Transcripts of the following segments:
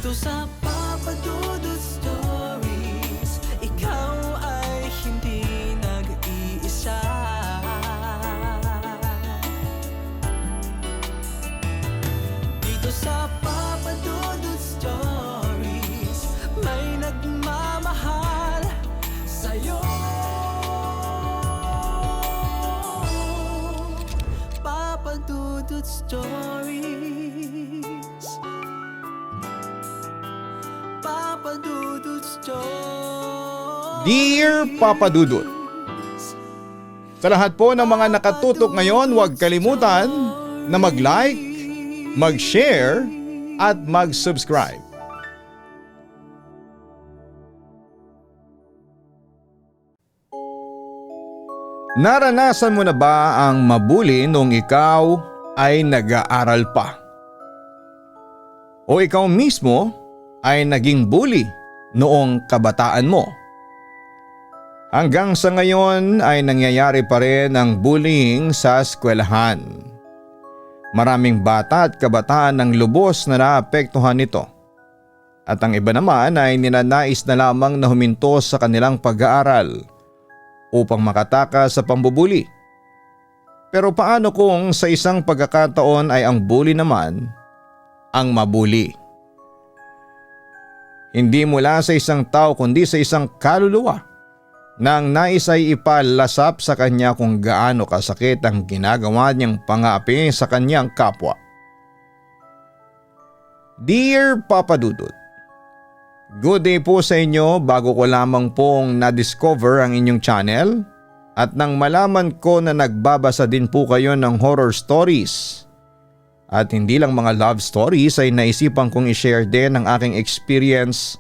Dito sa Papa Dudut Stories, ikaw ay hindi nag-iisa. Dito sa Papa Dudut Stories, may nagmamahal sa'yo. Papa Dudut Stories, Papa Dudut Stories. Dear Papa Dudut, sa lahat po ng mga nakatutok ngayon, huwag kalimutan na mag-like, mag-share at mag-subscribe. Naranasan mo na ba ang mabuli nung ikaw ay nag-aaral pa? O ikaw mismo ay naging bully noong kabataan mo? Hanggang sa ngayon ay nangyayari pa rin ang bullying sa eskwelahan. Maraming bata at kabataan ang lubos na naapektuhan nito. At ang iba naman ay ninanais na lamang na huminto sa kanilang pag-aaral upang makatakas sa pambubuli. Pero paano kung sa isang pagkakataon ay ang bully naman ang mabuli? Hindi mula sa isang tao kundi sa isang kaluluwa na ang nais ay ipalasap sa kanya kung gaano kasakit ang ginagawa niyang pang-aapi sa kanyang kapwa. Dear Papa Dudut, good day po sa inyo. Bago ko lamang pong na-discover ang inyong channel at nang malaman ko na nagbabasa din po kayo ng horror stories at hindi lang mga love stories, ay naisipan kong i-share din ang aking experience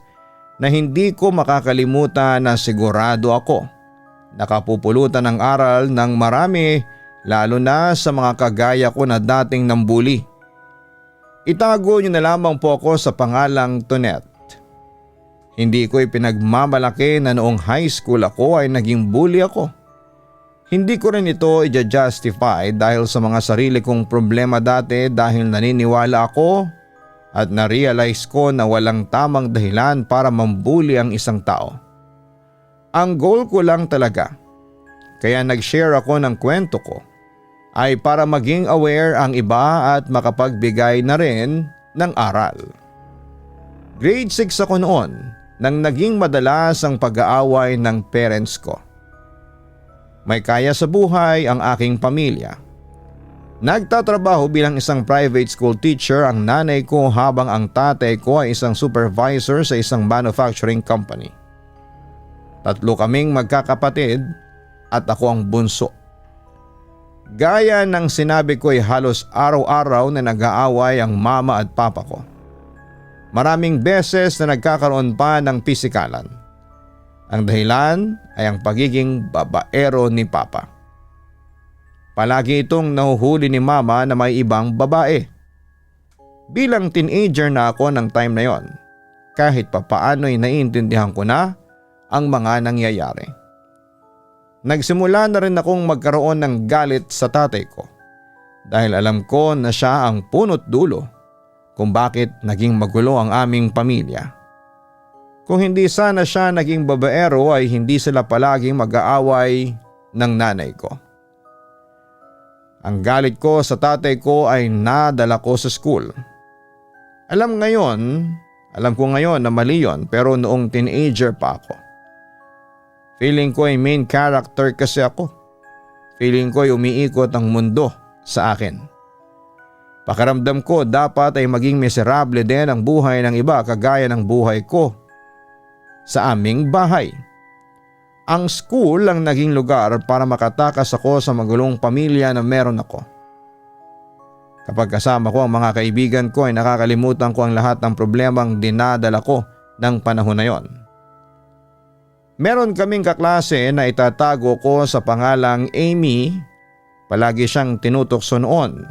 na hindi ko makakalimutan na sigurado ako nakapupulutan ng aral ng marami, lalo na sa mga kagaya ko na dating nambuli. Itago niyo na lamang po ako sa pangalang Tonet. Hindi ko ipinagmamalaki na noong high school ako ay naging bully ako. Hindi ko rin ito i-justify dahil sa mga sarili kong problema dati, dahil naniniwala ako at na-realize ko na walang tamang dahilan para mambuli ang isang tao. Ang goal ko lang talaga, kaya nag-share ako ng kwento ko, ay para maging aware ang iba at makapagbigay na rin ng aral. Grade 6 ako noon nang naging madalas ang pag-aaway ng parents ko. May kaya sa buhay ang aking pamilya. Nagtatrabaho bilang isang private school teacher ang nanay ko, habang ang tatay ko ay isang supervisor sa isang manufacturing company. Tatlo kaming magkakapatid at ako ang bunso. Gaya ng sinabi ko ay halos araw-araw na nag-aaway ang mama at papa ko. Maraming beses na nagkakaroon pa ng pisikalan. Ang dahilan ay ang pagiging babaero ni papa. Palagi itong nahuhuli ni mama na may ibang babae. Bilang teenager na ako ng time na yon, kahit papaano ay naiintindihan ko na ang mga nangyayari. Nagsimula na rin akong magkaroon ng galit sa tatay ko dahil alam ko na siya ang punot dulo kung bakit naging magulo ang aming pamilya. Kung hindi sana siya naging babaero ay hindi sila palaging mag-aaway ng nanay ko. Ang galit ko sa tatay ko ay nadala ko sa school. Alam ko ngayon na mali yon, pero noong teenager pa ako. Feeling ko ay main character kasi ako. Feeling ko ay umiikot ang mundo sa akin. Pakiramdam ko dapat ay maging miserable din ang buhay ng iba kagaya ng buhay ko sa aming bahay. Ang school ang naging lugar para makatakas ako sa magulong pamilya na meron ako. Kapag kasama ko ang mga kaibigan ko ay nakakalimutan ko ang lahat ng problemang dinadala ko ng panahon na yon. Meron kaming kaklase na itatago ko sa pangalang Amy. Palagi siyang tinutokso noon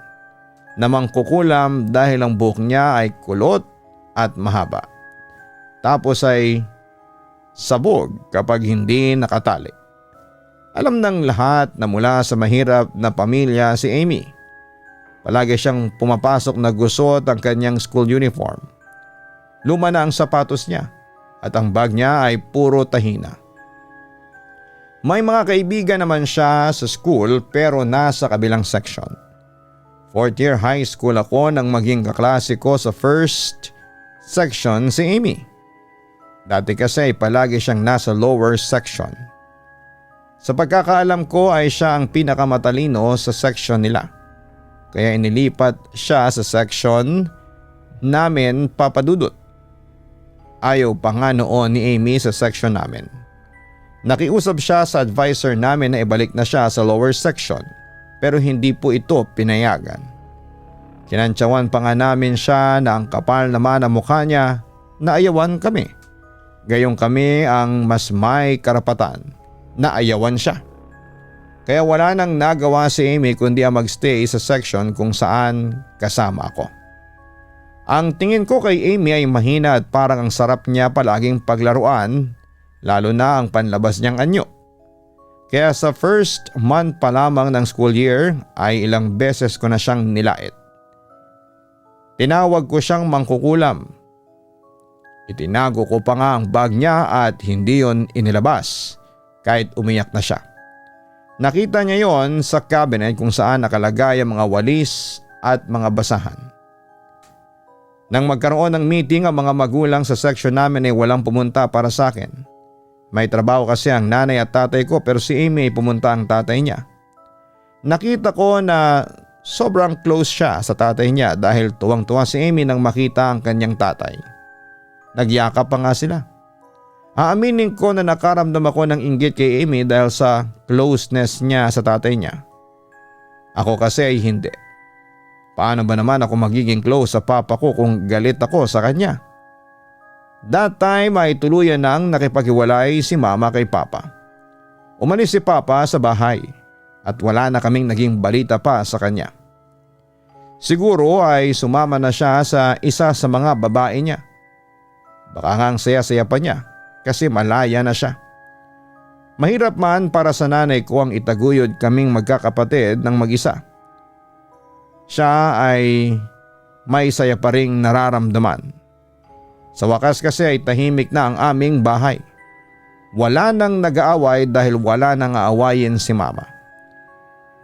na mangkukulam dahil ang buhok niya ay kulot at mahaba. Tapos ay sabog kapag hindi nakatali. Alam ng lahat na mula sa mahirap na pamilya si Amy. Palagi siyang pumapasok na gusot ang kanyang school uniform. Luma na ang sapatos niya at ang bag niya ay puro tahina. May mga kaibigan naman siya sa school pero nasa kabilang section. Fourth year high school ako nang maging kaklase ko sa first section si Amy. Dati kasi palagi siyang nasa lower section. Sa pagkakaalam ko ay siya ang pinakamatalino sa section nila. Kaya inilipat siya sa section namin papadudot. Ayaw pa nga noon ni Amy sa section namin. Nakiusap siya sa advisor namin na ibalik na siya sa lower section pero hindi po ito pinayagan. Kinantsawan pa nga namin siya na ang kapal naman ang mukha niya na ayawan kami. Gayong kami ang mas may karapatan na ayawan siya. Kaya wala nang nagawa si Amy kundi ang magstay sa section kung saan kasama ako. Ang tingin ko kay Amy ay mahina at parang ang sarap niya palaging paglaruan. Lalo na ang panlabas niyang anyo. Kaya sa first month pa lamang ng school year ay ilang beses ko na siyang nilait. Tinawag ko siyang mangkukulam. Itinago ko pa nga ang bag niya at hindi yon inilabas kahit umiyak na siya. Nakita niya yon sa cabinet kung saan nakalagay ang mga walis at mga basahan. Nang magkaroon ng meeting ang mga magulang sa section namin ay walang pumunta para sa akin. May trabaho kasi ang nanay at tatay ko pero si Amy ay pumunta ang tatay niya. Nakita ko na sobrang close siya sa tatay niya dahil tuwang-tuwa si Amy nang makita ang kanyang tatay. Nagyakap pa nga sila. Aaminin ko na nakaramdam ako ng inggit kay Amy dahil sa closeness niya sa tatay niya. Ako kasi ay hindi. Paano ba naman ako magiging close sa papa ko kung galit ako sa kanya? That time ay tuluyan nang nakipaghiwalay si mama kay papa. Umalis si papa sa bahay at wala na kaming naging balita pa sa kanya. Siguro ay sumama na siya sa isa sa mga babae niya. Baka ngang saya-saya pa niya kasi malaya na siya. Mahirap man para sa nanay ko ang itaguyod kaming magkakapatid ng mag-isa. Siya ay may saya pa ring nararamdaman. Sa wakas kasi ay tahimik na ang aming bahay. Wala nang nag-aaway dahil wala nang aawayin si mama.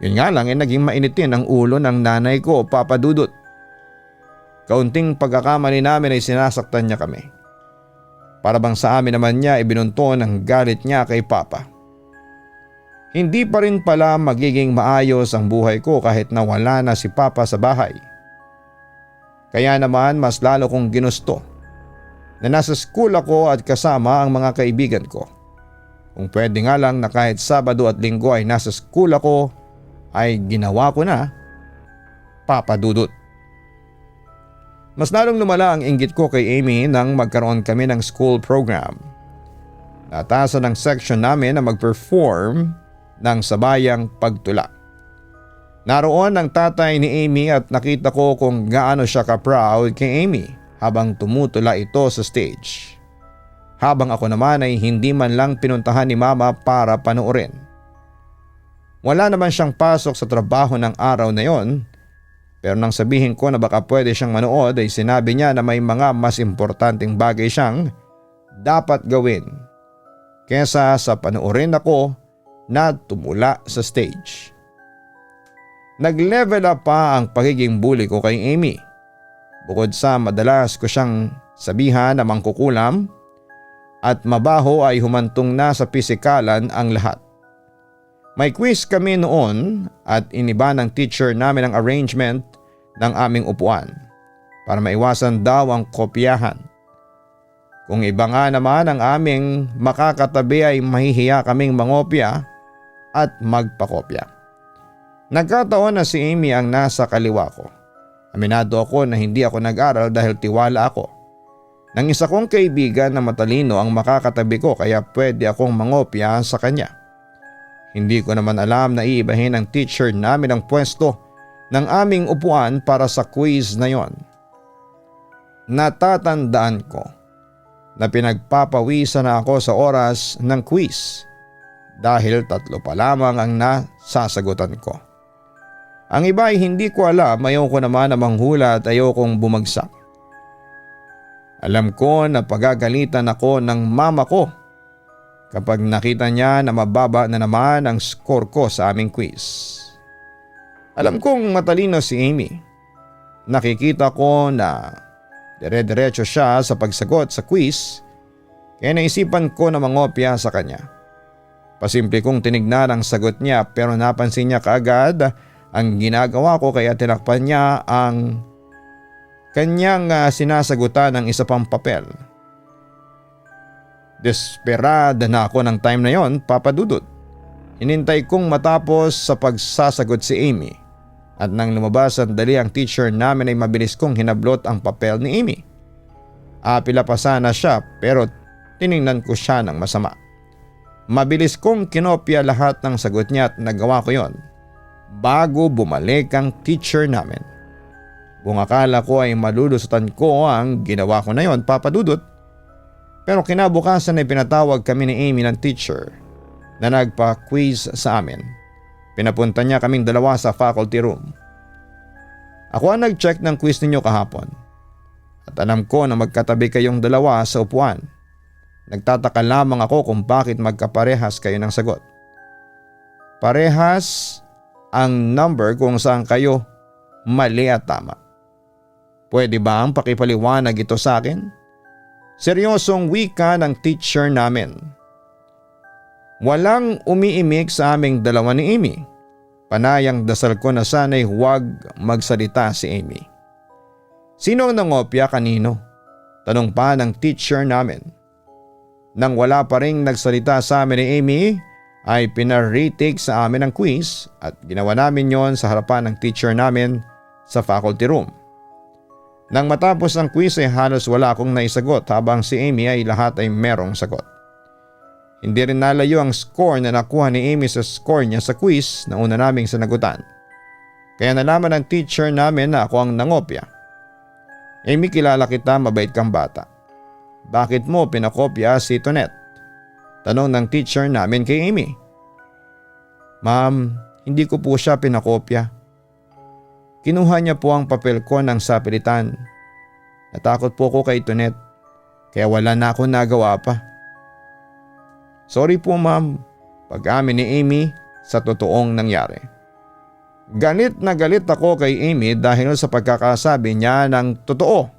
Yun nga lang ay naging mainitin ang ulo ng nanay ko, Papa Dudut. Kaunting pagkakamali namin ay sinasaktan niya kami. Para bang sa amin naman niya ibinunto ng galit niya kay Papa. Hindi pa rin pala magiging maayos ang buhay ko kahit na wala na si Papa sa bahay. Kaya naman mas lalo kong ginusto na nasa school ako at kasama ang mga kaibigan ko. Kung pwede nga lang na kahit Sabado at Linggo ay nasa school ako ay ginawa ko na, Papa Dudut. Mas lalong lumala ang inggit ko kay Amy nang magkaroon kami ng school program. Natasan ng section namin na mag-perform ng sabayang pagtula. Naroon ang tatay ni Amy at nakita ko kung gaano siya ka-proud kay Amy habang tumutula ito sa stage. Habang ako naman ay hindi man lang pinuntahan ni mama para panoorin. Wala naman siyang pasok sa trabaho ng araw na yon, pero nang sabihin ko na baka pwede siyang manood ay sinabi niya na may mga mas importanteng bagay siyang dapat gawin kesa sa panoorin ako na tumula sa stage. Nag-level up pa ang pagiging bully ko kay Amy. Bukod sa madalas ko siyang sabihan na mangkukulam at mabaho ay humantong na sa pisikalan ang lahat. May quiz kami noon at iniba ng teacher namin ang arrangement ng aming upuan para maiwasan daw ang kopyahan. Kung iba nga naman ang aming makakatabi ay mahihiya kaming mangopya at magpakopya. Nagkataon na si Amy ang nasa kaliwa ko. Aminado ako na hindi ako nag-aral dahil tiwala ako. Nang isa kong kaibigan na matalino ang makakatabi ko kaya pwede akong mangopya sa kanya. Hindi ko naman alam na iibahin ng teacher namin ang pwesto ng aming upuan para sa quiz na yon. Natatandaan ko na pinagpapawisan na ako sa oras ng quiz dahil 3 pa lamang ang nasasagutan ko. Ang iba ay hindi ko alam, ayaw ko naman na manghula at ayaw kong bumagsak. Alam ko na pagagalitan ako ng mama ko kapag nakita niya na mababa na naman ang score ko sa aming quiz. Alam kong matalino si Amy. Nakikita ko na dire-diretso siya sa pagsagot sa quiz kaya naisipan ko na mangopya sa kanya. Pasimple kong tinignan ang sagot niya pero napansin niya kaagad ang ginagawa ko kaya tinakpan niya ang kanyang sinasagutan ng isa pang papel. Desperada na ako ng time na yon, Papa Dudut. Hinintay kong matapos sa pagsasagot si Amy at nang lumabas sandali ang teacher namin ay mabilis kong hinablot ang papel ni Amy. Apila pa sana siya pero tiningnan ko siya ng masama. Mabilis kong kinopya lahat ng sagot niya at nagawa ko yon bago bumalik ang teacher namin. Kung akala ko ay malulusutan ko ang ginawa ko na yon, Papa Dudut. Pero kinabukasan ay pinatawag kami ni Amy ng teacher na nagpa-quiz sa amin. Pinapunta niya kaming dalawa sa faculty room. Ako ang nag-check ng quiz ninyo kahapon. At alam ko na magkatabi kayong dalawa sa upuan. Nagtataka lamang ako kung bakit magkaparehas kayo ng sagot. Parehas ang number kung saan kayo mali at tama. Pwede ba ang pakipaliwanag ito sa akin? Seryosong wika ng teacher namin. Walang umiimik sa aming dalawa ni Amy. Panayang dasal ko na sana'y huwag magsalita si Amy. Sino ang nangopya kanino? Tanong pa ng teacher namin. Nang wala pa ring nagsalita sa amin ni Amy ay pinaritik sa amin ang quiz at ginawa namin yon sa harapan ng teacher namin sa faculty room. Nang matapos ang quiz ay halos wala akong naisagot habang si Amy ay lahat ay merong sagot. Hindi rin nalayo ang score na nakuha ni Amy sa score niya sa quiz na una naming sinagutan. Kaya nalaman ng teacher namin na ako ang nangopya. Amy, kilala kita, mabait kang bata. Bakit mo pinakopya si Tonet? Tanong ng teacher namin kay Amy. Ma'am, hindi ko po siya pinakopya. Kinuha niya po ang papel ko ng sapilitan. Natakot po ko kay Tonet kaya wala na ako nagawa pa. Sorry po ma'am, pag-amin ni Amy sa totoong nangyari. Galit na galit ako kay Amy dahil sa pagkakasabi niya ng totoo.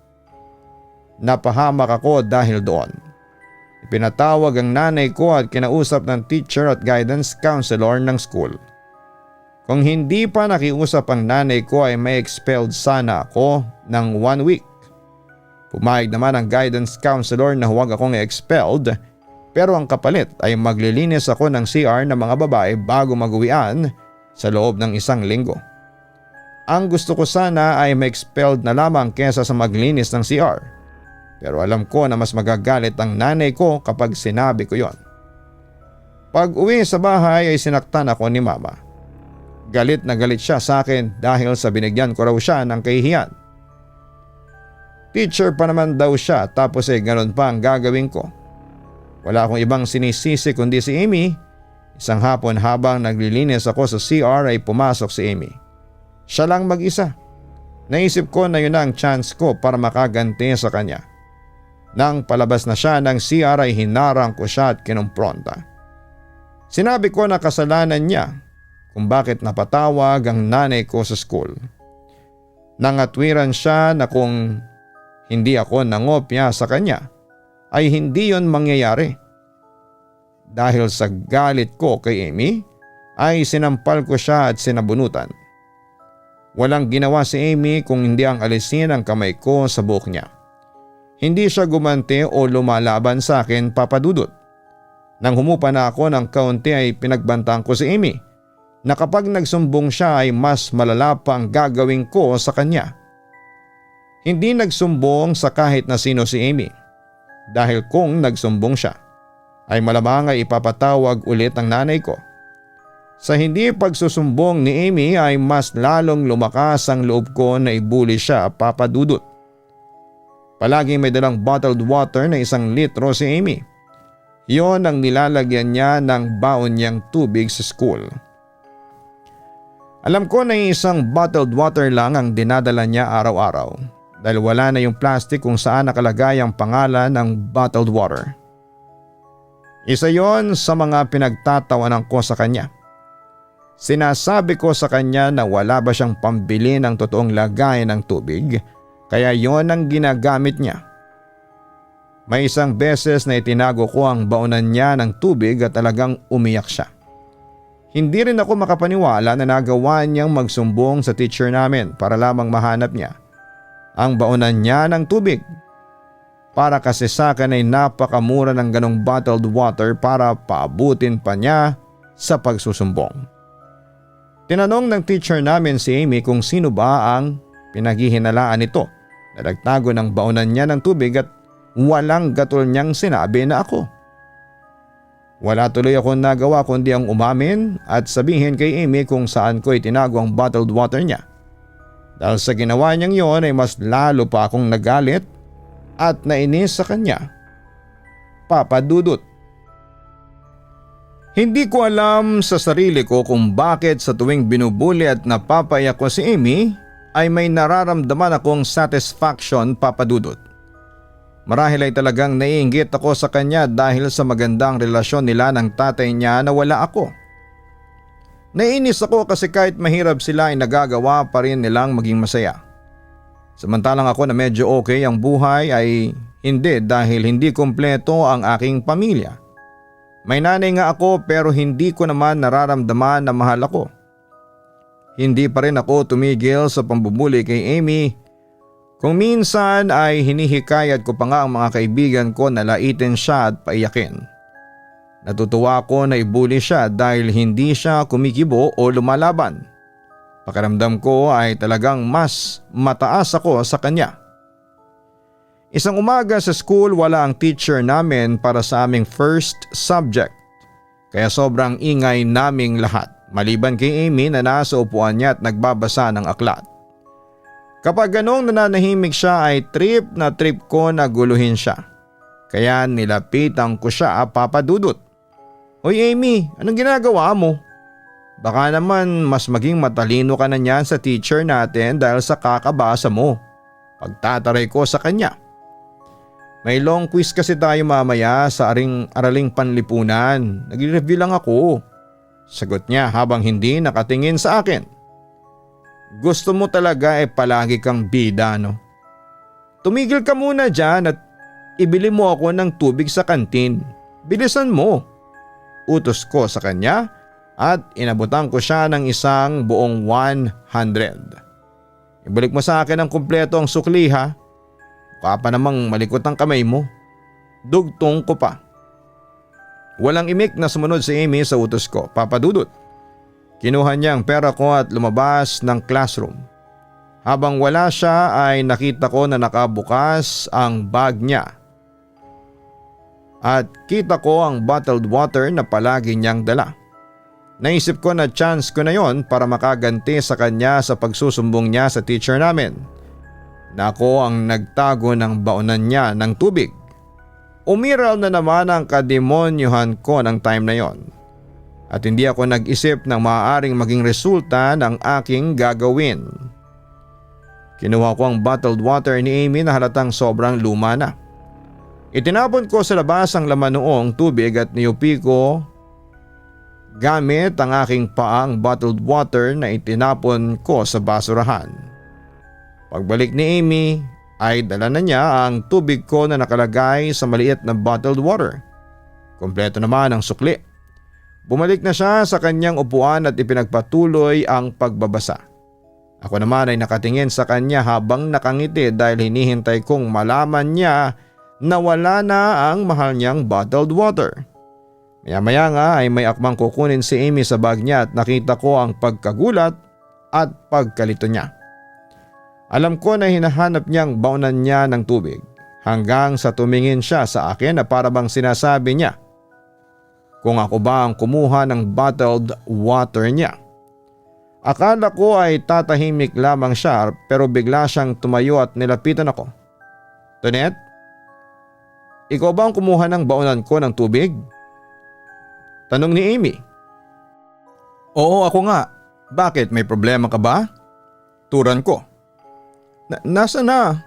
Napahamak ako dahil doon. Ipinatawag ang nanay ko at kinausap ng teacher at guidance counselor ng school. Kung hindi pa nakiusap ang nanay ko ay may expelled sana ako ng 1 week. Pumayag naman ang guidance counselor na huwag akong expelled pero ang kapalit ay maglilinis ako ng CR ng mga babae bago mag-uwian sa loob ng 1 linggo. Ang gusto ko sana ay ma-expelled na lamang kesa sa maglinis ng CR. Pero alam ko na mas magagalit ang nanay ko kapag sinabi ko yon. Pag uwi sa bahay ay sinaktan ako ni mama. Galit na galit siya sa akin dahil sa binigyan ko raw siya ng kahihiyan. Teacher pa naman daw siya tapos ganun pa ang gagawin ko. Wala akong ibang sinisisi kundi si Amy. Isang hapon habang naglilinis ako sa CR ay pumasok si Amy. Siya lang mag-isa. Naisip ko na yun ang chance ko para makaganti sa kanya. Nang palabas na siya ng CR ay hinarang ko siya at kinumpronta. Sinabi ko na kasalanan niya kung bakit napatawag ang nanay ko sa school. Nangatwiran siya na kung hindi ako nangopya sa kanya ay hindi yon mangyayari. Dahil sa galit ko kay Amy ay sinampal ko siya at sinabunutan. Walang ginawa si Amy kung hindi ang alisin ang kamay ko sa buhok niya. Hindi siya gumante o lumalaban sa akin, Papa Dudut. Nang humupa na ako ng kaunti ay pinagbantaan ko si Amy na kapag nagsumbong siya ay mas malala pa ang gagawin ko sa kanya. Hindi nagsumbong sa kahit na sino si Amy dahil kung nagsumbong siya ay malamang ay ipapatawag ulit ang nanay ko. Sa hindi pagsusumbong ni Amy ay mas lalong lumakas ang loob ko na ibuli siya, Papa Dudut. Palaging may dalang bottled water na 1 litro si Amy. Yon ang nilalagyan niya ng baon niyang tubig sa school. Alam ko na 1 bottled water lang ang dinadala niya araw-araw. dahil wala na yung plastic kung saan nakalagay ang pangalan ng bottled water. Isa yon sa mga pinagtatawanan ko sa kanya. Sinasabi ko sa kanya na wala ba siyang pambili ng totoong lagay ng tubig kaya yon ang ginagamit niya. May isang beses na itinago ko ang baunan niya ng tubig at talagang umiyak siya. Hindi rin ako makapaniwala na nagawa niyang magsumbong sa teacher namin para lamang mahanap niya ang baunan niya ng tubig. Para kasi sa akin ay napakamura ng ganong bottled water para paabutin pa niya sa pagsusumbong. Tinanong ng teacher namin si Amy kung sino ba ang pinaghihinalaan nito na nagtago ng baunan niya ng tubig at walang gatol niyang sinabi na ako. Wala tuloy akong nagawa kundi ang umamin at sabihin kay Amy kung saan ko itinago ang bottled water niya. Dahil sa ginawa niyang yon ay mas lalo pa akong nagalit at nainis sa kanya. Papa Dudut. Hindi ko alam sa sarili ko kung bakit sa tuwing binubuli at napapaiyak ko si Amy ay may nararamdaman akong satisfaction, Papa Dudut. Marahil ay talagang naiinggit ako sa kanya dahil sa magandang relasyon nila ng tatay niya na wala ako. Naiinis ako kasi kahit mahirap sila ay nagagawa pa rin nilang maging masaya. Samantalang ako na medyo okay ang buhay ay hindi dahil hindi kumpleto ang aking pamilya. May nanay nga ako pero hindi ko naman nararamdaman na mahal ako. Hindi pa rin ako tumigil sa pambubuli kay Amy. Kung minsan ay hinihikayat ko pa nga ang mga kaibigan ko na laitin siya at paiyakin. Natutuwa ako na ibuli siya dahil hindi siya kumikibo o lumalaban. Pakiramdam ko ay talagang mas mataas ako sa kanya. Isang umaga sa school wala ang teacher namin para sa aming first subject. Kaya sobrang ingay naming lahat maliban kay Amy na nasa upuan niya at nagbabasa ng aklat. Kapag ganong nananahimik siya ay trip na trip ko na guluhin siya. Kaya nilapitan ko siya, Papa Dudut. Hoy Amy, anong ginagawa mo? Baka naman mas maging matalino ka na niyan sa teacher natin dahil sa kakabasa mo. Pagtataray ko sa kanya. May long quiz kasi tayo mamaya sa araling panlipunan. Nag-review lang ako. Sagot niya habang hindi nakatingin sa akin. Gusto mo talaga palagi kang bida, no? Tumigil ka muna dyan at ibili mo ako ng tubig sa kantin. Bilisan mo. Utos ko sa kanya at inabutan ko siya ng isang buong 100. Ibalik mo sa akin ang kumpleto ang sukli ha. Mukha pa namang malikot ang kamay mo. Dugtong ko pa. Walang imik na sumunod si Amy sa utos ko, Papa Dudut. Kinuha niya ang pera ko at lumabas ng classroom. Habang wala siya ay nakita ko na nakabukas ang bag niya. At kita ko ang bottled water na palagi niyang dala. Naisip ko na chance ko na yon para makaganti sa kanya sa pagsusumbong niya sa teacher namin. Na ako ang nagtago ng baunan niya ng tubig. Umiral na naman ang kademonyuhan ko ng time na yon. At hindi ako nag-isip ng maaaring maging resulta ng aking gagawin. Kinuha ko ang bottled water ni Amy na halatang sobrang luma na. Itinapon ko sa labas ang laman noong tubig at niyupi ko gamit ang aking paang bottled water na itinapon ko sa basurahan. Pagbalik ni Amy ay dala na niya ang tubig ko na nakalagay sa maliit na bottled water. Kompleto naman ang sukli. Bumalik na siya sa kanyang upuan at ipinagpatuloy ang pagbabasa. Ako naman ay nakatingin sa kanya habang nakangiti dahil hinihintay kong malaman niya na wala na ang mahal niyang bottled water. Maya-maya nga ay may akmang kukunin si Amy sa bag niya at nakita ko ang pagkagulat at pagkalito niya. Alam ko na hinahanap niyang baunan niya ng tubig hanggang sa tumingin siya sa akin na parabang sinasabi niya kung ako ba ang kumuha ng bottled water niya. Akala ko ay tatahimik lamang siya pero bigla siyang tumayo at nilapitan ako. Tonet, ikaw ba ang kumuha ng baunan ko ng tubig? Tanong ni Amy. Oo, ako nga. Bakit, may problema ka ba? Turan ko. Nasa na?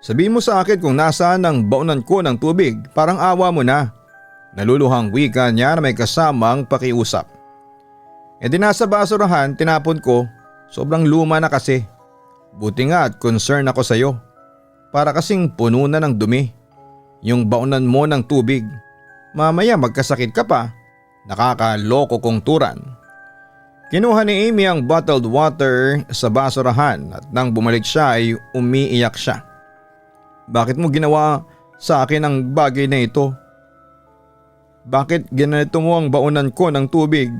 Sabi mo sa akin kung nasaan ang baunan ko ng tubig, parang awa mo na. Naluluhang wika niya na may kasamang pakiusap. E di nasa basurahan, tinapon ko, sobrang luma na kasi. Buti nga at concern ako sa'yo. Para kasing puno na ng dumi. Yung baunan mo ng tubig. Mamaya magkasakit ka pa. Nakakaloko kong turan. Kinuha ni Amy ang bottled water sa basurahan at nang bumalik siya ay umiiyak siya. Bakit mo ginawa sa akin ang bagay na ito? Bakit ginanito mo ang baunan ko ng tubig?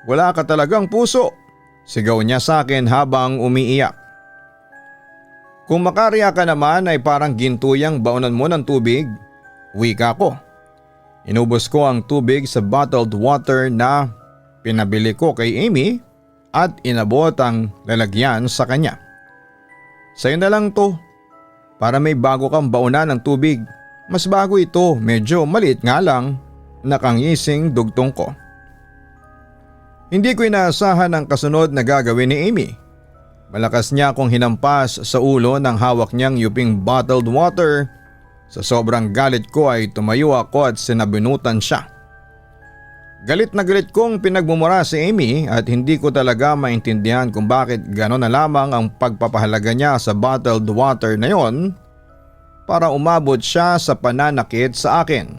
Wala ka talagang puso. Sigaw niya sa akin habang umiiyak. Kung makarya ka naman ay parang gintuyang baunan mo ng tubig. Wika ko. Inubos ko ang tubig sa bottled water na pinabili ko kay Amy at inabot ang lalagyan sa kanya. Sa'yo na lang to. Para may bago kang baunan ng tubig. Mas bago ito, medyo maliit nga lang. Nakangising dugtong ko. Hindi ko inaasahan ang kasunod na gagawin ni Amy. Malakas niya akong hinampas sa ulo ng hawak niyang yuping bottled water. Sa sobrang galit ko ay tumayo ako at sinabinutan siya. Galit na galit kong pinagmumura si Amy at hindi ko talaga maintindihan kung bakit gano'n na lamang ang pagpapahalaga niya sa bottled water na yon para umabot siya sa pananakit sa akin.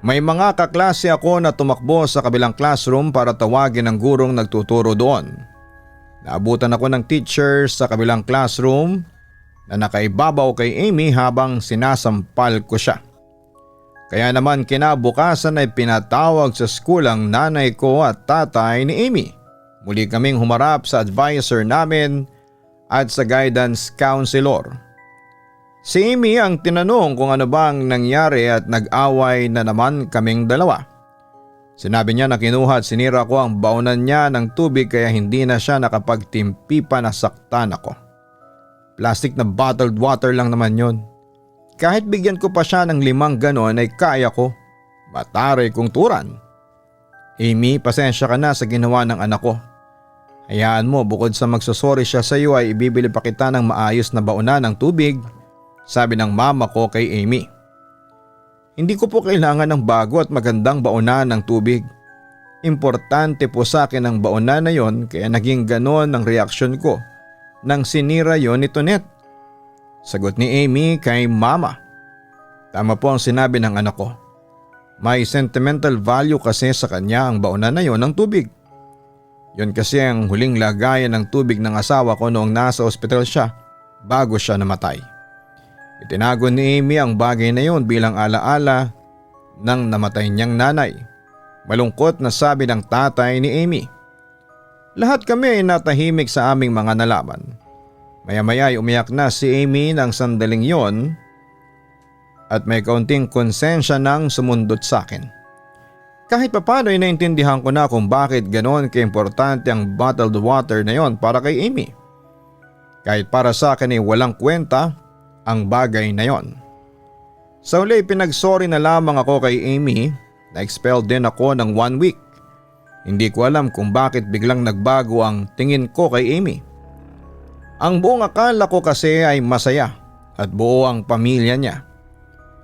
May mga kaklase ako na tumakbo sa kabilang classroom para tawagin ang gurong nagtuturo doon. Naabutan ako ng teacher sa kabilang classroom na nakaibabaw kay Amy habang sinasampal ko siya. Kaya naman kinabukasan ay pinatawag sa school ang nanay ko at tatay ni Amy. Muli kaming humarap sa advisor namin at sa guidance counselor. Si Amy ang tinanong kung ano bang nangyari at nag-away na naman kaming dalawa. Sinabi niya na kinuha at sinira ko ang baunan niya ng tubig kaya hindi na siya nakapagtimpi pa na saktan ako. Plastic na bottled water lang naman yon. Kahit bigyan ko pa siya ng 5 ganon ay kaya ko. Mataray kong turan. Amy, pasensya ka na sa ginawa ng anak ko. Hayaan mo, bukod sa magsasorry siya sa iyo ay ibibili pa kita ng maayos na baunan ng tubig. Sabi ng mama ko kay Amy. Hindi ko po kailangan ng bago at magandang baunan ng tubig. Importante po sa akin ang baunan na yon kaya naging ganon ang reaksyon ko nang sinira yon ni Tonet. Sagot ni Amy kay mama. Tama po ang sinabi ng anak ko. May sentimental value kasi sa kanya ang baunan na yon ng tubig. Yon kasi ang huling lagayan ng tubig ng asawa ko noong nasa ospital siya bago siya namatay. Itinago ni Amy ang bagay na yon bilang alaala ng namatay niyang nanay. Malungkot na sabi ng tatay ni Amy. Lahat kami ay natahimik sa aming mga nalaman. Maya-maya ay umiyak na si Amy ng sandaling yon at may kaunting konsensya nang sumundot sa akin. Kahit papano ay naintindihan ko na kung bakit ganoon kaimportante ang bottled water na yon para kay Amy. Kahit para sa akin ay walang kwenta ang bagay na yon. Sa huli pinagsorry na lamang ako kay Amy. Na-expel din ako ng 1 week. Hindi ko alam kung bakit biglang nagbago ang tingin ko kay Amy. Ang buong akala ko kasi ay masaya at buo ang pamilya niya.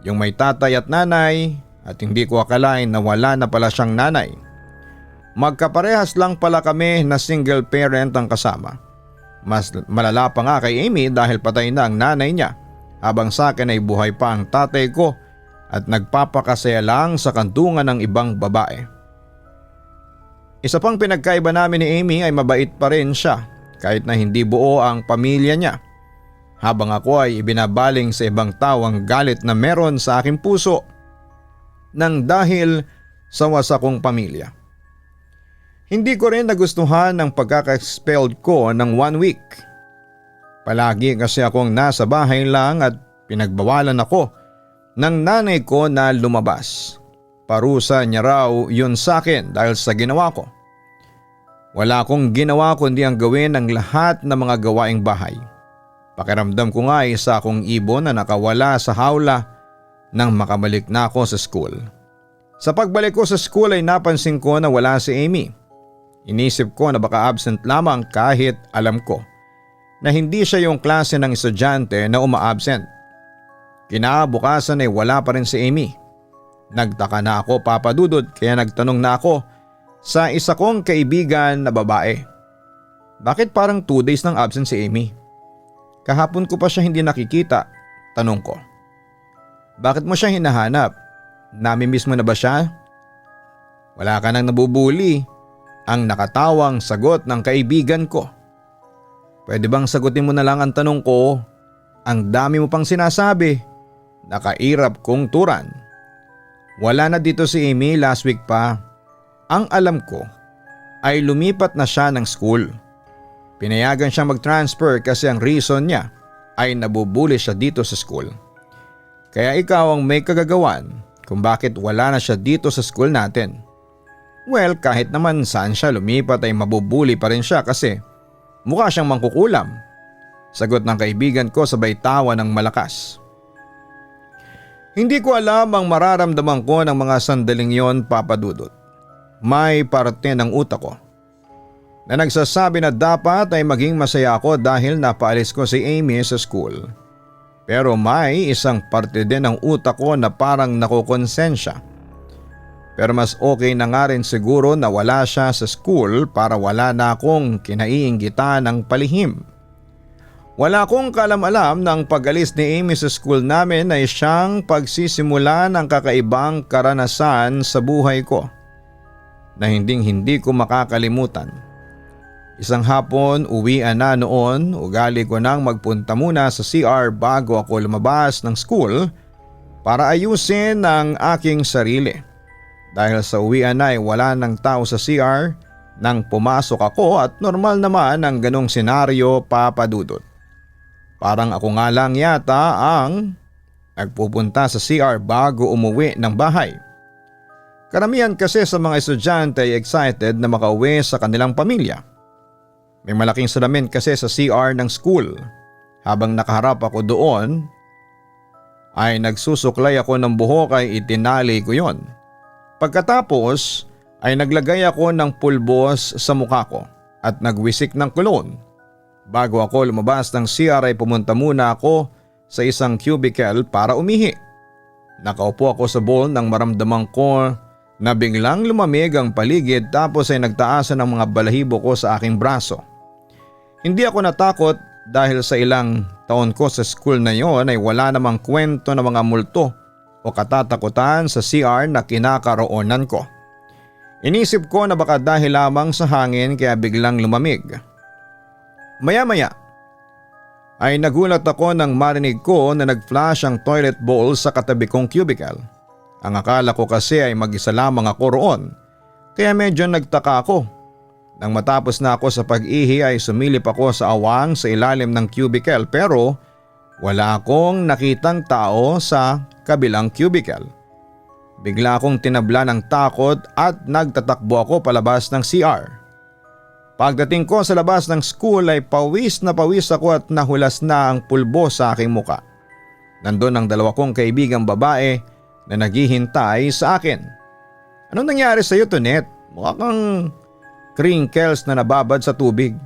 Yung may tatay at nanay at hindi ko akalain na wala na pala siyang nanay. Magkaparehas lang pala kami na single parent ang kasama. Mas malala pa nga kay Amy dahil patay na ang nanay niya. Habang sa akin ay buhay pa ang tatay ko at nagpapakasaya lang sa kantungan ng ibang babae. Isa pang pinagkaiba namin ni Amy ay mabait pa rin siya kahit na hindi buo ang pamilya niya. Habang ako ay ibinabaling sa ibang tao ang galit na meron sa aking puso nang dahil sa wasakong pamilya. Hindi ko rin nagustuhan ang pagkaka-expelled ko ng 1 week. Palagi kasi akong nasa bahay lang at pinagbawalan ako ng nanay ko na lumabas. Parusa niya raw yun sa akin dahil sa ginawa ko. Wala akong ginawa kundi ang gawin ng lahat ng mga gawaing bahay. Pakiramdam ko nga isa akong ibon na nakawala sa hawla nang makabalik na ako sa school. Sa pagbalik ko sa school ay napansin ko na wala si Amy. Inisip ko na baka absent lamang kahit alam ko na hindi siya yung klase ng estudyante na uma-absent. Kinabukasan ay wala pa rin si Amy. Nagtaka na ako, Papa Dudut, kaya nagtanong na ako sa isa kong kaibigan na babae. Bakit parang 2 days nang absent si Amy? Kahapon ko pa siya hindi nakikita, tanong ko. Bakit mo siya hinahanap? Namimiss mo na ba siya? Wala ka nang nabubuli, ang nakatawang sagot ng kaibigan ko. Pwede bang sagutin mo na lang ang tanong ko? Ang dami mo pang sinasabi. Nakairap kong turan. Wala na dito si Amy last week pa. Ang alam ko ay lumipat na siya ng school. Pinayagan siyang mag-transfer kasi ang reason niya ay nabubuli siya dito sa school. Kaya ikaw ang may kagagawan kung bakit wala na siya dito sa school natin. Well, kahit naman saan siya lumipat ay mabubuli pa rin siya kasi mukha siyang mangkukulam. Sagot ng kaibigan ko sabay tawa ng malakas. Hindi ko alam ang mararamdaman ko ng mga sandaling yon, Papa Dudut. May parte ng utak ko na nagsasabi na dapat ay maging masaya ako dahil napaalis ko si Amy sa school. Pero may isang parte din ng utak ko na parang nakukonsensya. Pero mas okay na nga rin siguro na wala siya sa school para wala na akong kinaiinggitan ng palihim. Wala akong kalam-alam na ang pag-alis ni Amy sa school namin ay siyang pagsisimula ng kakaibang karanasan sa buhay ko na hindi ko makakalimutan. Isang hapon, uwian na noon, ugali ko nang magpunta muna sa CR bago ako lumabas ng school para ayusin ang aking sarili. Dahil sa uwian na ay wala ng tao sa CR nang pumasok ako at normal naman ang ganong senaryo, Papa Dudut. Parang ako nga lang yata ang nagpupunta sa CR bago umuwi ng bahay. Karamihan kasi sa mga estudyante ay excited na makauwi sa kanilang pamilya. May malaking salamin kasi sa CR ng school. Habang nakaharap ako doon ay nagsusuklay ako ng buhok ay itinali ko yon. Pagkatapos ay naglagay ako ng pulbos sa mukha ko at nagwisik ng cologne. Bago ako lumabas ng CR ay pumunta muna ako sa isang cubicle para umihi. Nakaupo ako sa bowl nang maramdaman ko na biglang lumamig ang paligid tapos ay nagtaasan ng mga balahibo ko sa aking braso. Hindi ako natakot dahil sa ilang taon ko sa school na yon ay wala namang kwento ng mga multo o katatakutan sa CR na kinakaroonan ko. Inisip ko na baka dahil lamang sa hangin kaya biglang lumamig. Maya-maya ay nagulat ako nang marinig ko na nag-flash ang toilet bowl sa katabi kong cubicle. Ang akala ko kasi ay mag-isa lamang ako roon kaya medyo nagtaka ako. Nang matapos na ako sa pag-ihi ay sumilip ako sa awang sa ilalim ng cubicle pero wala akong nakitang tao sa kabilang cubicle. Bigla akong tinabla ng takot at nagtatakbo ako palabas ng CR. Pagdating ko sa labas ng school ay pawis na pawis ako at nahulas na ang pulbo sa aking muka. Nandun ang dalawa kong kaibigang babae na naghihintay sa akin. Anong nangyari sa iyo, Tonet? Mukha kang crinkles na nababad sa tubig.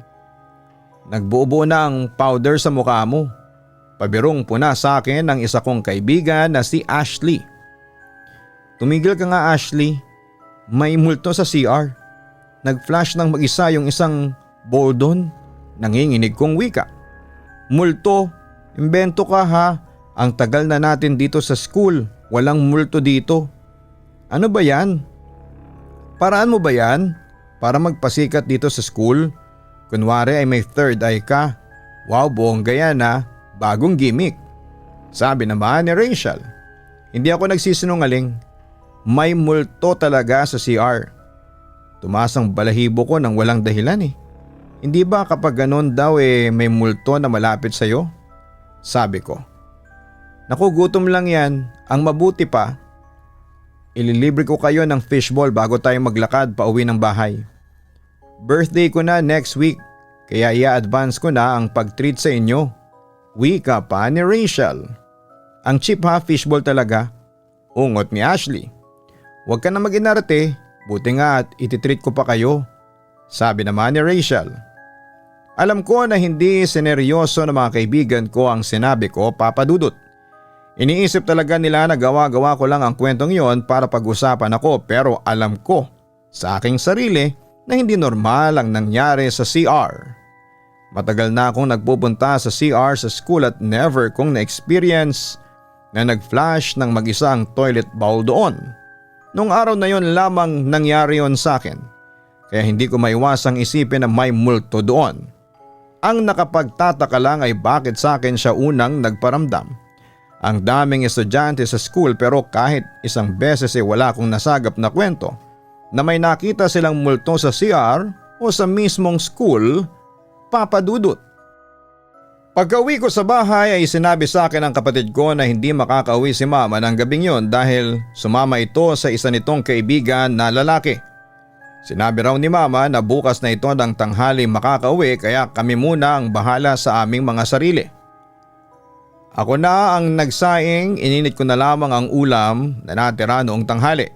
Nagbuo-buo na ang powder sa mukha mo. Pabirong puna sa akin ng isa kong kaibigan na si Ashley. Tumigil ka nga, Ashley. May multo sa CR. Nag-flash ng mag-isa yung isang bowl doon. Nanginginig kong wika. Multo? Imbento ka ha. Ang tagal na natin dito sa school. Walang multo dito. Ano ba yan? Paraan mo ba yan? Para magpasikat dito sa school? Kunwari ay may third eye ka. Wow, bongga yan ha. Bagong gimmick. Sabi naman ni Rachel. Hindi ako nagsisinungaling. May multo talaga sa CR. Tumaas ang balahibo ko nang walang dahilan eh. Hindi ba kapag ganun daw may multo na malapit sa'yo? Sabi ko. Naku, gutom lang yan. Ang mabuti pa, ililibre ko kayo ng fishball bago tayo maglakad pa uwi ng bahay. Birthday ko na next week kaya i-advance ko na ang pag-treat sa inyo. Wika pa ni Rachel. Ang cheap ha, fishball talaga. Ungot ni Ashley. Huwag ka na mag-inarte, buti nga at ititreat ko pa kayo. Sabi naman ni Rachel. Alam ko na hindi sineryoso ng mga kaibigan ko ang sinabi ko, Papa Dudut. Iniisip talaga nila na gawa-gawa ko lang ang kwentong yon para pag-usapan ako, pero alam ko sa aking sarili na hindi normal ang nangyari sa CR. Matagal na akong nagpupunta sa CR sa school at never kong na-experience na nag-flash ng mag-isa ang toilet bowl doon. Nung araw na yon lamang nangyari yon sa akin, kaya hindi ko maiwasang isipin na may multo doon. Ang nakapagtataka lang ay bakit sa akin siya unang nagparamdam. Ang daming estudyante sa school pero kahit isang beses ay wala akong nasagap na kwento na may nakita silang multo sa CR o sa mismong school, Papa Dudut. Pagka-uwi ko sa bahay ay sinabi sa akin ng kapatid ko na hindi makaka-uwi si Mama ng gabing yon dahil sumama ito sa isa nitong kaibigan na lalaki. Sinabi raw ni Mama na bukas na ito ng tanghali makaka-uwi kaya kami muna ang bahala sa aming mga sarili. Ako na ang nagsaing, ininit ko na lamang ang ulam na natira noong tanghali.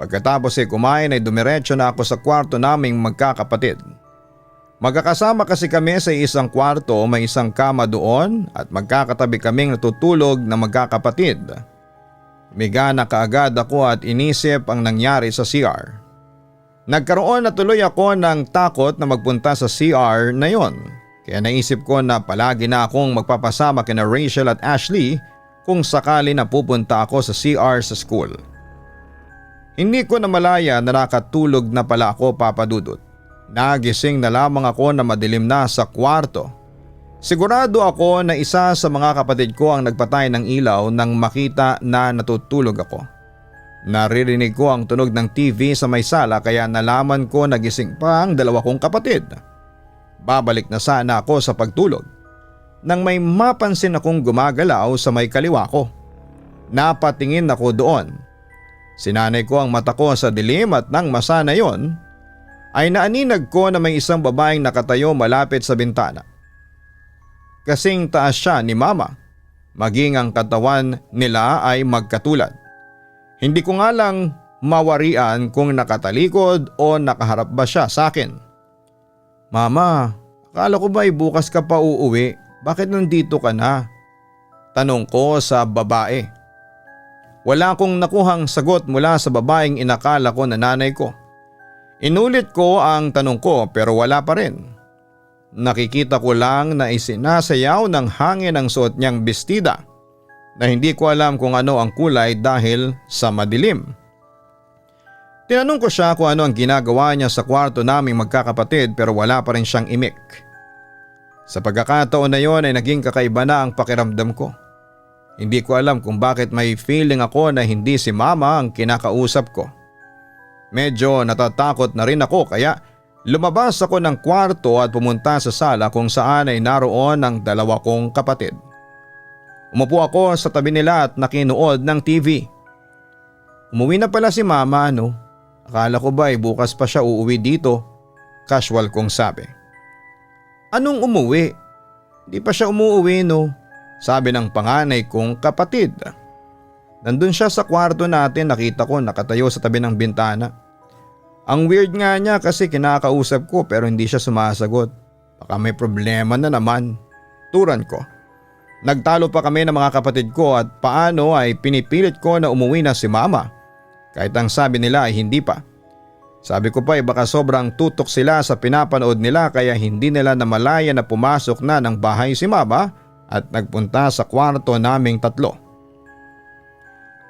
Pagkatapos ay kumain ay dumiretso na ako sa kwarto naming magkakapatid. Magkakasama kasi kami sa isang kwarto, may isang kama doon at magkakatabi kaming natutulog na magkakapatid. Miga na kaagad ako at inisip ang nangyari sa CR. Nagkaroon na tuloy ako ng takot na magpunta sa CR na yon. Kaya naisip ko na palagi na akong magpapasama kina Rachel at Ashley kung sakali na pupunta ako sa CR sa school. Hindi ko na malaya na nakatulog na pala ako, Papa Dudut. Nagising na lamang ako na madilim na sa kwarto. Sigurado ako na isa sa mga kapatid ko ang nagpatay ng ilaw nang makita na natutulog ako. Naririnig ko ang tunog ng TV sa may sala kaya nalaman ko na gising pa ang dalawa kong kapatid. Babalik na sana ako sa pagtulog nang may mapansin akong gumagalaw sa may kaliwa ko. Napatingin ako doon. Sinanay ko ang mata ko sa dilim at nang masana yon ay naaninag ko na may isang babaeng nakatayo malapit sa bintana. Kasing taas siya ni Mama, maging ang katawan nila ay magkatulad. Hindi ko nga lang mawarian kung nakatalikod o nakaharap ba siya sa akin. Mama, akala ko ba bukas ka pa uuwi? Bakit nandito ka na? Tanong ko sa babae. Wala akong nakuhang sagot mula sa babaeng inakala ko na nanay ko. Inulit ko ang tanong ko pero wala pa rin. Nakikita ko lang na isinasayaw ng hangin ang suot niyang bestida na hindi ko alam kung ano ang kulay dahil sa madilim. Tinanong ko siya kung ano ang ginagawa niya sa kwarto naming magkakapatid pero wala pa rin siyang imik. Sa pagkakataon na yon ay naging kakaiba na ang pakiramdam ko. Hindi ko alam kung bakit may feeling ako na hindi si Mama ang kinakausap ko. Medyo natatakot na rin ako kaya lumabas ako ng kwarto at pumunta sa sala kung saan ay naroon ang dalawa kong kapatid. Umupo ako sa tabi nila at nakinood ng TV. Umuwi na pala si Mama, no? Akala ko ba bukas pa siya uuwi dito? Casual kong sabi. Anong umuwi? Di pa siya umuwi, no? Sabi ng panganay kong kapatid. Nandun siya sa kwarto natin, nakita ko nakatayo sa tabi ng bintana. Ang weird nga niya kasi kinakausap ko pero hindi siya sumasagot. Baka may problema na naman. Turan ko. Nagtalo pa kami ng mga kapatid ko at paano ay pinipilit ko na umuwi na si Mama. Kahit ang sabi nila ay hindi pa. Sabi ko pa baka sobrang tutok sila sa pinapanood nila kaya hindi nila namalaya na pumasok na ng bahay si Mama at nagpunta sa kwarto naming tatlo.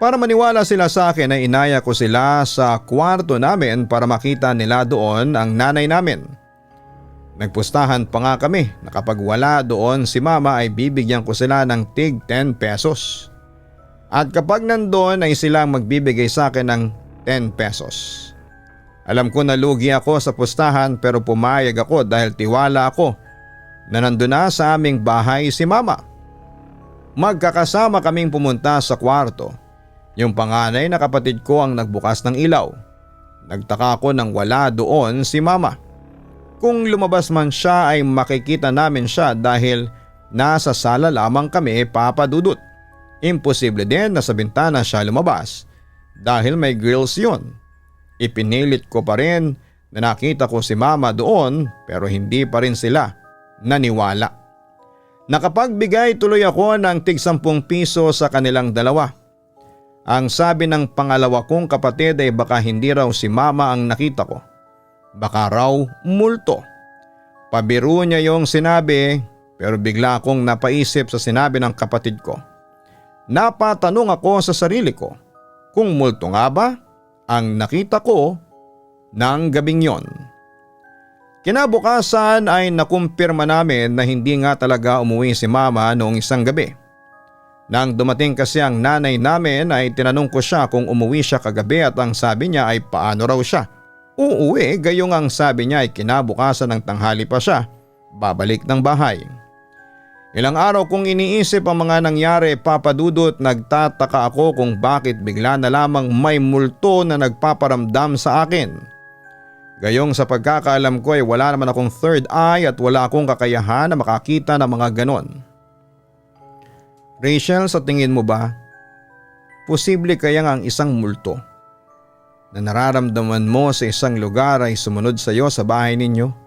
Para maniwala sila sa akin ay inaya ko sila sa kwarto namin para makita nila doon ang nanay namin. Nagpustahan pa nga kami na kapag wala doon si Mama ay bibigyan ko sila ng tig 10 pesos. At kapag nandoon ay silang magbibigay sa akin ng 10 pesos. Alam ko na lugi ako sa pustahan pero pumayag ako dahil tiwala ako na nandun na sa aming bahay si Mama. Magkakasama kaming pumunta sa kwarto. Yung panganay na kapatid ko ang nagbukas ng ilaw. Nagtaka ako nang wala doon si Mama. Kung lumabas man siya ay makikita namin siya dahil nasa sala lamang kami, Papa Dudut. Imposible din na sa bintana siya lumabas dahil may grills yun. Ipinilit ko pa rin na nakita ko si Mama doon pero hindi pa rin sila naniwala. Nakapagbigay tuloy ako ng tig-10 piso sa kanilang dalawa. Ang sabi ng pangalawa kong kapatid ay baka hindi raw si mama ang nakita ko. Baka raw multo. Pabiro niya yung sinabi pero bigla akong napaisip sa sinabi ng kapatid ko. Napatanong ako sa sarili ko kung multo nga ba ang nakita ko ng gabing yon. Kinabukasan ay nakumpirma namin na hindi nga talaga umuwi si mama noong isang gabi. Nang dumating kasi ang nanay namin ay tinanong ko siya kung umuwi siya kagabi at ang sabi niya ay paano raw siya. Uuwi gayong ang sabi niya ay kinabukasan ng tanghali pa siya babalik ng bahay. Ilang araw kong iniisip ang mga nangyari, Papa Dudut, nagtataka ako kung bakit bigla na lamang may multo na nagpaparamdam sa akin. Gayong sa pagkakaalam ko ay wala naman akong third eye at wala akong kakayahan na makakita ng mga ganon. Rachel, sa tingin mo ba, posible kaya ang isang multo na nararamdaman mo sa isang lugar ay sumunod sa iyo sa bahay ninyo?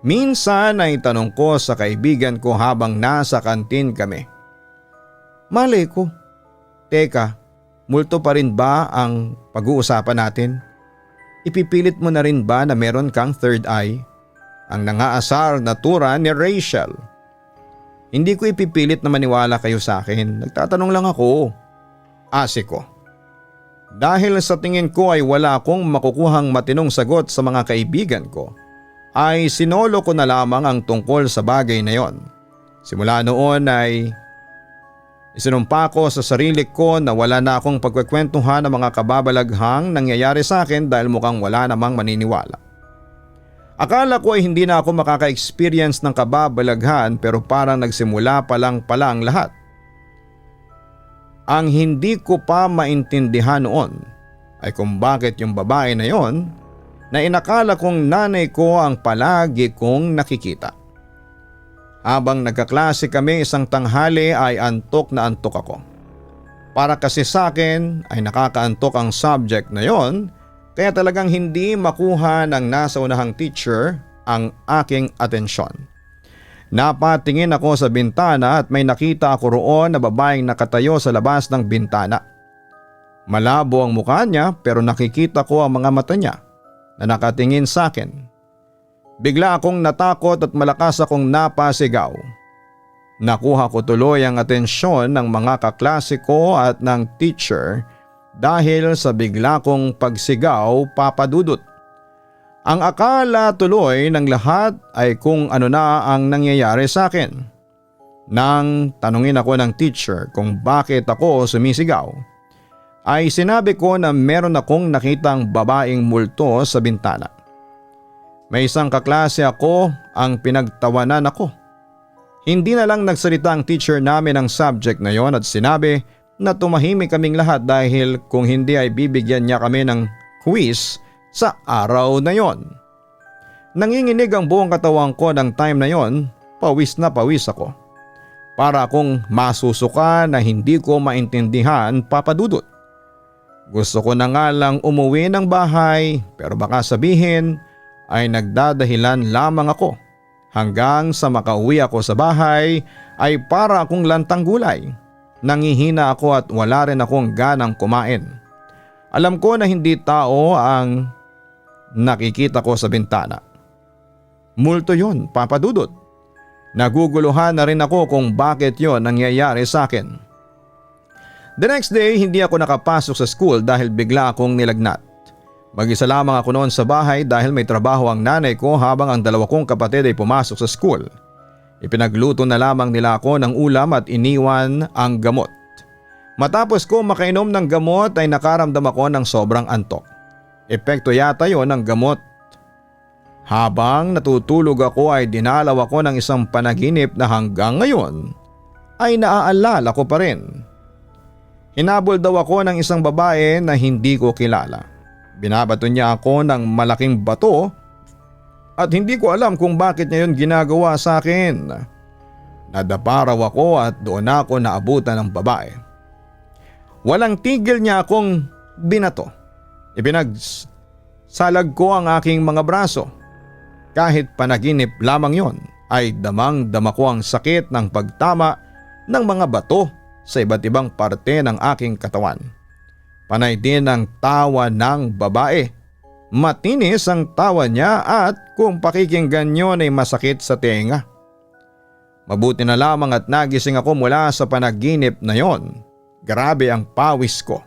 Minsan ay tanong ko sa kaibigan ko habang nasa kantin kami. Malay ko. Teka, multo pa rin ba ang pag-uusapan natin? Ipipilit mo na rin ba na meron kang third eye? Ang nangaasar na tura ni Rachel. Hindi ko ipipilit na maniwala kayo sa akin. Nagtatanong lang ako. Asi ko. Dahil sa tingin ko ay wala akong makukuhang matinong sagot sa mga kaibigan ko, ay sinolo ko na lamang ang tungkol sa bagay na yon. Simula noon ay isinumpa ko sa sarili ko na wala na akong pagkwekwentuhan ng mga kababalaghang nangyayari sa akin dahil mukhang wala namang maniniwala. Akala ko ay hindi na ako makaka-experience ng kababalaghan pero parang nagsimula pa lang pala ang lahat. Ang hindi ko pa maintindihan noon ay kung bakit yung babae na yon na inakala kong nanay ko ang palagi kong nakikita. Habang nagkaklase kami isang tanghali ay antok na antok ako. Para kasi sa akin ay nakakaantok ang subject na yon kaya talagang hindi makuha ng nasa unahang teacher ang aking atensyon. Napatingin ako sa bintana at may nakita ako roon na babaeng nakatayo sa labas ng bintana. Malabo ang mukha niya pero nakikita ko ang mga mata niya na nakatingin sa akin. Bigla akong natakot at malakas akong napasigaw. Nakuha ko tuloy ang atensyon ng mga kaklase ko at ng teacher dahil sa bigla kong pagsigaw, Papa Dudut. Ang akala tuloy ng lahat ay kung ano na ang nangyayari sa akin. Nang tanungin ako ng teacher kung bakit ako sumisigaw, ay sinabi ko na meron akong nakitang babaeng multo sa bintana. May isang kaklase ako ang pinagtawanan ako. Hindi na lang nagsalita ang teacher namin ng subject na yon at sinabi na tumahimik kaming lahat dahil kung hindi ay bibigyan niya kami ng quiz sa araw na yon. Nanginginig ang buong katawan ko ng time na yon, pawis na pawis ako. Para akong masusuka na hindi ko maintindihan, Papa Dudut. Gusto ko na nga lang umuwi ng bahay pero baka sabihin ay nagdadahilan lamang ako. Hanggang sa makauwi ako sa bahay ay para akong lantang gulay. Nangihina ako at wala rin akong ganang kumain. Alam ko na hindi tao ang nakikita ko sa bintana. Multo yon, Papa Dudut. Naguguluhan na rin ako kung bakit yon nangyayari sa akin. The next day, hindi ako nakapasok sa school dahil bigla akong nilagnat. Mag-isa lamang ako noon sa bahay dahil may trabaho ang nanay ko habang ang dalawa kong kapatid ay pumasok sa school. Ipinagluto na lamang nila ako ng ulam at iniwan ang gamot. Matapos ko makainom ng gamot ay nakaramdam ako ng sobrang antok. Epekto yata yon ng gamot. Habang natutulog ako ay dinalaw ako ng isang panaginip na hanggang ngayon ay naaalala ko pa rin. Hinabol daw ako ng isang babae na hindi ko kilala. Binabato niya ako ng malaking bato at hindi ko alam kung bakit niya yun ginagawa sa akin. Nadapa raw ako at doon ako naabutan ng babae. Walang tigil niya akong binato. Ipinagsalag ko ang aking mga braso. Kahit panaginip lamang yon ay damang-dama ko ang sakit ng pagtama ng mga bato sa iba't ibang parte ng aking katawan. Panay din ang tawa ng babae. Matinis ang tawa niya at kung pakikinggan niyo ay masakit sa tenga. Mabuti na lamang at nagising ako mula sa panaginip na yon. Grabe ang pawis ko.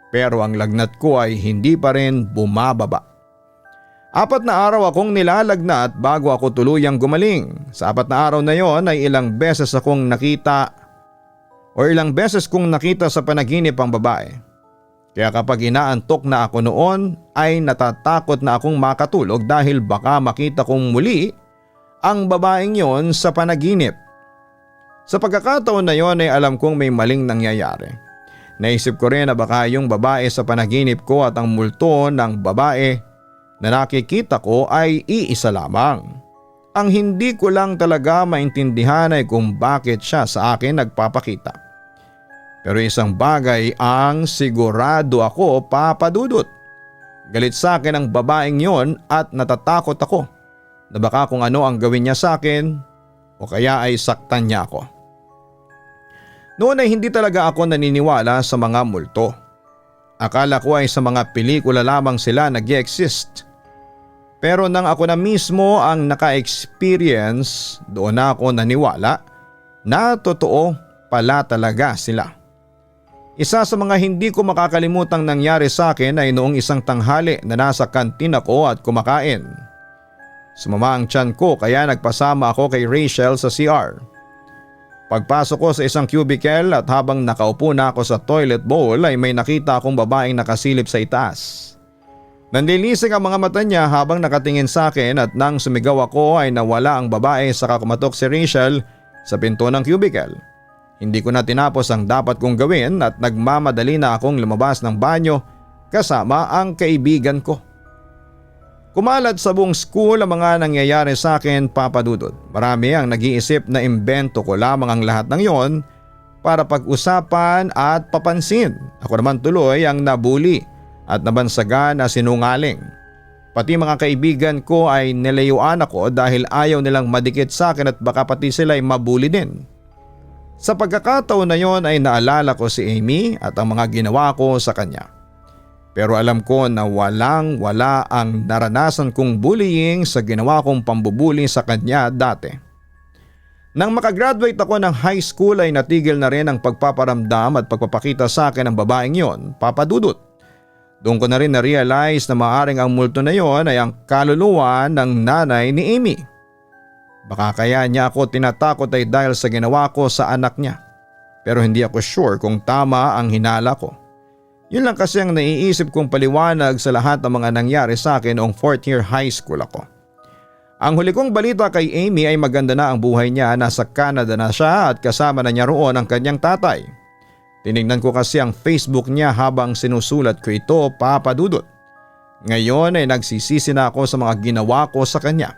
Pero ang lagnat ko ay hindi pa rin bumababa. 4 na araw akong nilalagnat bago ako tuluyang gumaling. Sa 4 na araw na yon ay ilang beses kong nakita sa panaginip ang babae. Kaya kapag inaantok na ako noon ay natatakot na akong makatulog dahil baka makita kong muli ang babaeng yon sa panaginip. Sa pagkakataon na yon ay alam kong may maling nangyayari. Naisip ko rin na baka yung babae sa panaginip ko at ang multo ng babae na nakikita ko ay iisa lamang. Ang hindi ko lang talaga maintindihan ay kung bakit siya sa akin nagpapakita. Pero isang bagay ang sigurado ako, Papa Dudut. Galit sa akin ang babaeng yon at natatakot ako na baka kung ano ang gawin niya sa akin o kaya ay saktan niya ako. Noon ay hindi talaga ako naniniwala sa mga multo. Akala ko ay sa mga pelikula lamang sila nag-i-exist. Pero nang ako na mismo ang naka-experience, doon na ako naniwala na totoo pala talaga sila. Isa sa mga hindi ko makakalimutang nangyari sa akin ay noong isang tanghali na nasa kantin ako at kumakain. Sumama ang tiyan ko kaya nagpasama ako kay Rachel sa CR. Pagpasok ko sa isang cubicle at habang nakaupo na ako sa toilet bowl ay may nakita akong babaeng nakasilip sa itaas. Nanlilisik ang mga mata niya habang nakatingin sa akin at nang sumigaw ako ay nawala ang babae saka kumatok si Rachel sa pinto ng cubicle. Hindi ko na tinapos ang dapat kong gawin at nagmamadali na akong lumabas ng banyo kasama ang kaibigan ko. Kumalat sa buong school ang mga nangyayari sa akin, Papa Dudut. Marami ang nag-iisip na imbento ko lamang ang lahat ng yon para pag-usapan at papansin. Ako naman tuloy ang nabuli at nabansagan na sinungaling. Pati mga kaibigan ko ay nilayuan ako dahil ayaw nilang madikit sa akin at baka pati sila ay mabuli din. Sa pagkakataon na yon ay naalala ko si Amy at ang mga ginawa ko sa kanya. Pero alam ko na walang-wala ang naranasan kong bullying sa ginawa kong pambubuli sa kanya dati. Nang makagraduate ako ng high school ay natigil na rin ang pagpaparamdam at pagpapakita sa akin ng babaeng yon, Papa Dudut. Doon ko na rin na-realize na maaaring ang multo na yon ay ang kaluluwa ng nanay ni Amy. Baka kaya niya ako tinatakot ay dahil sa ginawa ko sa anak niya. Pero hindi ako sure kung tama ang hinala ko. Yun lang kasi ang naiisip kong paliwanag sa lahat ng mga nangyari sa akin noong 4th year high school ako. Ang huli kong balita kay Amy ay maganda na ang buhay niya, nasa Canada na siya at kasama na niya roon ang kanyang tatay. Tinignan ko kasi ang Facebook niya habang sinusulat ko ito, Papa Dudut. Ngayon ay nagsisisi na ako sa mga ginawa ko sa kanya.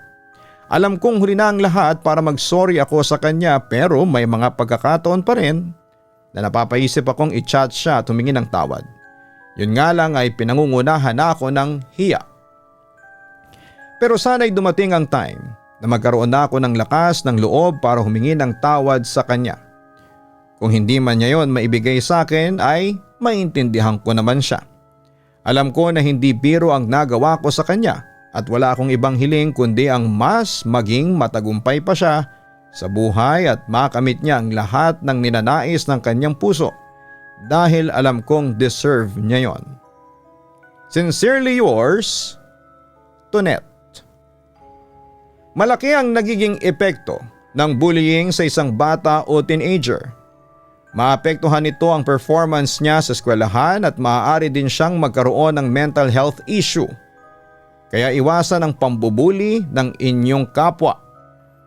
Alam kong huli na ang lahat para mag-sorry ako sa kanya pero may mga pagkakataon pa rin na napapaisip akong i-chat siya at humingi ng tawad. Yun nga lang ay pinangungunahan na ako ng hiya. Pero sana'y dumating ang time na magkaroon na ako ng lakas ng loob para humingi ng tawad sa kanya. Kung hindi man niya yon maibigay sa akin ay maintindihan ko naman siya. Alam ko na hindi biro ang nagawa ko sa kanya at wala akong ibang hiling kundi ang mas maging matagumpay pa siya sa buhay at makamit niya ang lahat ng ninanais ng kanyang puso dahil alam kong deserve niya yon. Sincerely yours, Tonet. Malaki ang nagiging epekto ng bullying sa isang bata o teenager. Maapektuhan nito ang performance niya sa eskwelahan at maaari din siyang magkaroon ng mental health issue. Kaya iwasan ang pambubuli ng inyong kapwa.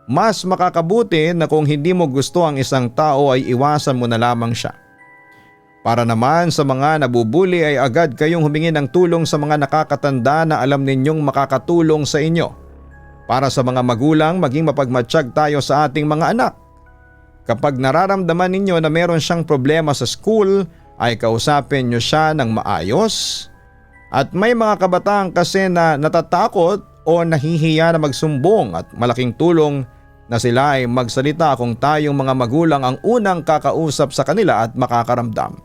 Mas makakabuti na kung hindi mo gusto ang isang tao ay iwasan mo na lamang siya. Para naman sa mga nabubuli ay agad kayong humingi ng tulong sa mga nakakatanda na alam ninyong makakatulong sa inyo. Para sa mga magulang, maging mapagmatsyag tayo sa ating mga anak. Kapag nararamdaman ninyo na meron siyang problema sa school, ay kausapin nyo siya ng maayos. At may mga kabataan kasi na natatakot o nahihiya na magsumbong at malaking tulong na sila ay magsalita kung tayong mga magulang ang unang kakausap sa kanila at makakaramdam.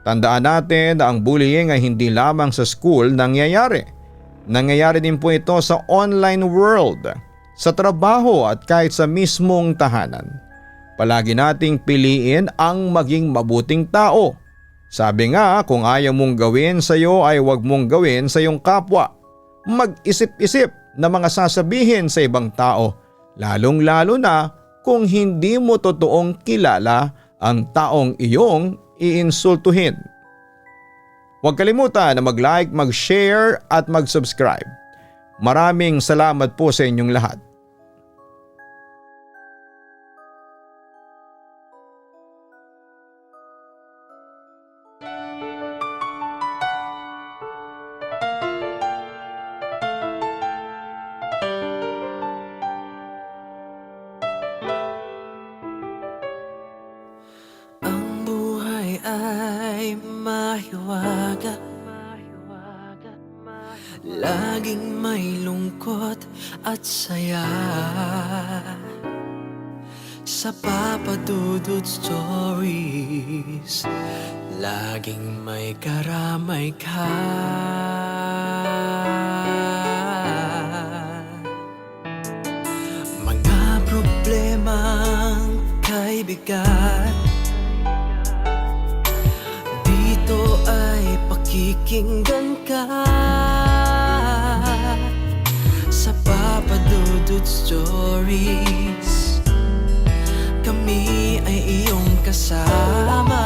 Tandaan natin na ang bullying ay hindi lamang sa school nangyayari. Nangyayari din po ito sa online world, sa trabaho at kahit sa mismong tahanan. Palagi nating piliin ang maging mabuting tao. Sabi nga, kung ayaw mong gawin sa iyo ay huwag mong gawin sa iyong kapwa. Mag-isip-isip na mga sasabihin sa ibang tao, lalong-lalo na kung hindi mo totoong kilala ang taong iyong iinsultuhin. Huwag kalimutan na mag-like, mag-share at mag-subscribe. Maraming salamat po sa inyong lahat. Ang buhay ay mahiwaga, laging may lungkot at saya. Sa Papa Dudut Stories, laging may karamay ka. Mga problemang kaibigan, dito ay pakikinggan ka. Sa Papa Dudut Stories, kami ay iyong kasama.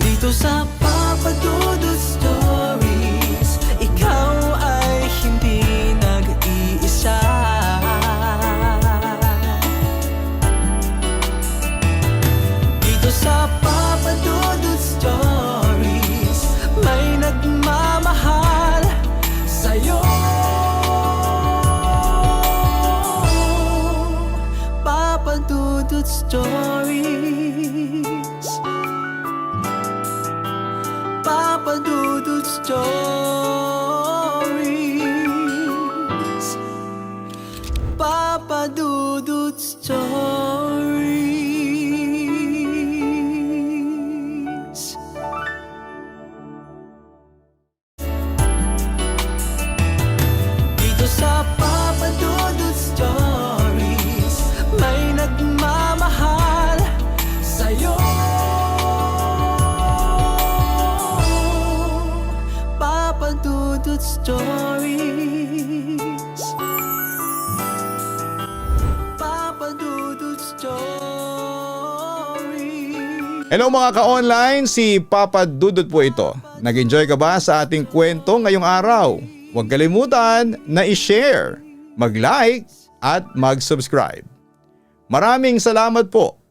Dito sa Papa Dudut Stories, ikaw ay hindi nag-iisa. Dito sa Papa Dudut Stories, may nagmamahal sa'yo. Papa Dudut Stories, Papa Dudut Stories, Papa Dudut Stories. Dito sa Papa Dudut Stories, may nagmamahal sa'yo. Papa Dudut Stories, Papa Dudut Stories. Hello mga ka-online, si Papa Dudut po ito. Nag-enjoy ka ba sa ating kwento ngayong araw? Huwag kalimutan na i-share, mag-like at mag-subscribe. Maraming salamat po.